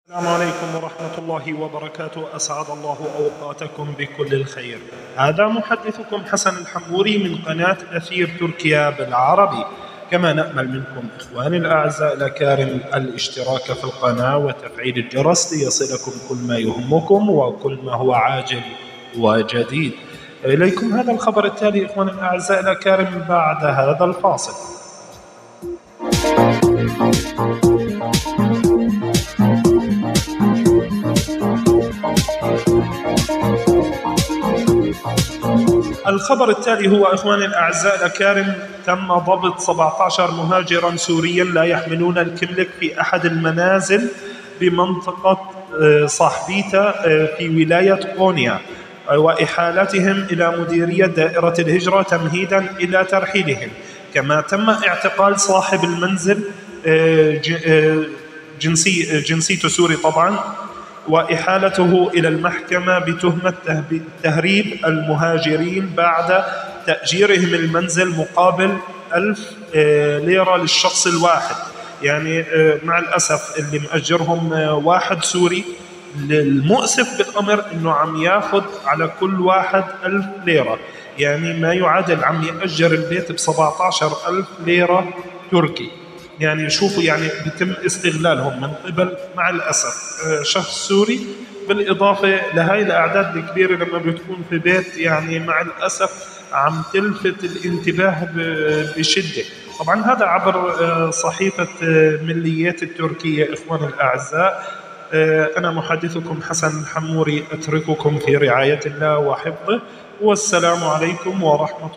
السلام عليكم ورحمة الله وبركاته. أسعد الله أوقاتكم بكل الخير. هذا محدثكم حسن الحموري من قناة أثير تركيا بالعربي. كما نأمل منكم إخواني الأعزاء الأكارم الاشتراك في القناة وتفعيل الجرس ليصلكم كل ما يهمكم وكل ما هو عاجل وجديد. إليكم هذا الخبر التالي إخواني الأعزاء الأكارم بعد هذا الفاصل. الخبر التالي هو إخواني الأعزاء الأكارم: تم ضبط 17 مهاجرا سوريا لا يحملون الكملك في أحد المنازل بمنطقة صاحبيتا في ولاية قونيا، وإحالتهم إلى مديرية دائرة الهجرة تمهيدا إلى ترحيلهم. كما تم اعتقال صاحب المنزل جنسيته سوري طبعا، وإحالته إلى المحكمة بتهمة تهريب المهاجرين بعد تأجيرهم المنزل مقابل 1000 ليرة للشخص الواحد. يعني مع الأسف اللي مأجرهم واحد سوري، المؤسف بالأمر أنه عم ياخذ على كل واحد 1000 ليرة، يعني ما يعادل عم يأجر البيت ب17,000 ليرة تركي. يعني شوفوا، يعني بيتم استغلالهم من قبل مع الأسف شخص سوري، بالإضافة لهاي الأعداد الكبيرة لما بتكون في بيت، يعني مع الأسف عم تلفت الانتباه بشدة. طبعا هذا عبر صحيفة مليات التركية. إخواني الأعزاء، أنا محدثكم حسن الحموري، أترككم في رعاية الله وحفظه، والسلام عليكم ورحمة الله.